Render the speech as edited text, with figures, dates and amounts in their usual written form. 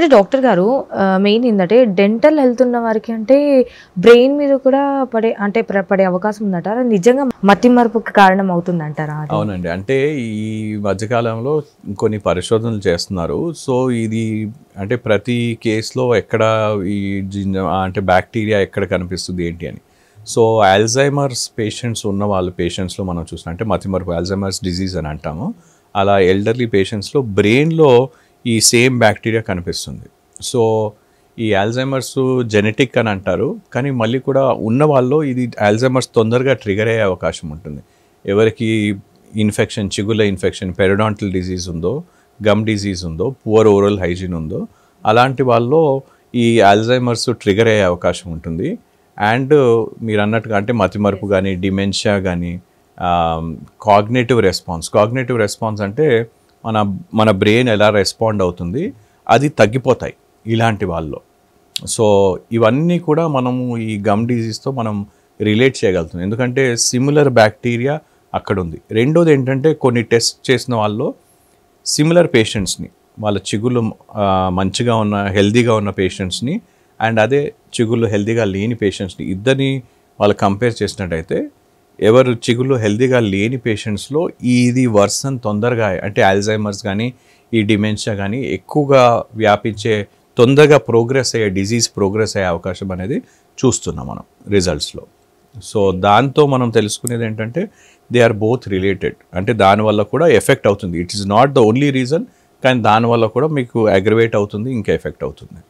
అయితే డాక్టర్ గారు మెయిన్ ఏంటంటే డెంటల్ హెల్త్ ఉన్న వారికి అంటే బ్రెయిన్ మీద కూడా పడే అవకాశం ఉందంటారా? నిజంగా మతి మరుపుకి కారణం అవుతుందంటారా? అవునండి. అంటే ఈ మధ్యకాలంలో కొన్ని పరిశోధనలు చేస్తున్నారు. సో ఇది అంటే ప్రతి కేస్‌లో ఎక్కడ ఈ అంటే బ్యాక్టీరియా ఎక్కడ కనిపిస్తుంది ఏంటి అని. సో అల్జైమర్స్ పేషెంట్స్ ఉన్న వాళ్ళ పేషెంట్స్‌లో మనం చూసినా అంటే మతిమరుపు అల్జైమర్స్ డిజీజ్ అని అంటాము. అలా ఎల్డర్లీ పేషెంట్స్‌లో బ్రెయిన్‌లో ఈ సేమ్ బ్యాక్టీరియా కనిపిస్తుంది. సో ఈ అల్జైమర్స్ జెనెటిక్ అని అంటారు. కానీ మళ్ళీ కూడా ఉన్న వాళ్ళలో ఇది అల్జైమర్స్ తొందరగా ట్రిగర్ అయ్యే అవకాశం ఉంటుంది. ఎవరికి ఇన్ఫెక్షన్, చిగుళ్ళ ఇన్ఫెక్షన్, పెరిడాంటల్ డిజీజ్ ఉందో, గమ్ డిజీజ్ ఉందో, పువర్ ఓరల్ హైజీన్ ఉందో, అలాంటి వాళ్ళలో ఈ అల్జైమర్స్ ట్రిగర్ అయ్యే అవకాశం ఉంటుంది. అండ్ మీరు అన్నట్టుగా అంటే మతిమరుపు కానీ, డిమెన్షియా కానీ, కాగ్నేటివ్ రెస్పాన్స్ అంటే మన బ్రెయిన్ ఎలా రెస్పాండ్ అవుతుంది అది తగ్గిపోతాయి ఇలాంటి వాళ్ళలో. సో ఇవన్నీ కూడా మనము ఈ గమ్ డిజీజ్తో మనం రిలేట్ చేయగలుగుతాం. ఎందుకంటే సిమిలర్ బ్యాక్టీరియా అక్కడ ఉంది. రెండోది ఏంటంటే కొన్ని టెస్ట్ చేసిన వాళ్ళలో సిమిలర్ పేషెంట్స్ని, వాళ్ళ చిగుళ్ళు మంచిగా ఉన్న హెల్దీగా ఉన్న పేషెంట్స్ని అండ్ అదే చిగుళ్ళు హెల్దీగా లేని పేషెంట్స్ని ఇద్దరిని వాళ్ళు కంపేర్ చేసినట్టయితే ఎవరు చిగుళ్ళు హెల్దీగా లేని పేషెంట్స్లో ఇది వర్సన్ తొందరగా అంటే అల్జైమర్స్ కానీ ఈ డిమెన్షియా కానీ ఎక్కువగా వ్యాపించే తొందరగా డిజీజ్ ప్రోగ్రెస్ అయ్యే అవకాశం అనేది చూస్తున్నాం మనం రిజల్ట్స్లో. సో దాంతో మనం తెలుసుకునేది ఏంటంటే దే ఆర్ బోత్ రిలేటెడ్. అంటే దానివల్ల కూడా ఎఫెక్ట్ అవుతుంది. It is not the only reason, కానీ దానివల్ల కూడా మీకు అగ్రవేట్ అవుతుంది, ఇంకా ఎఫెక్ట్ అవుతుంది.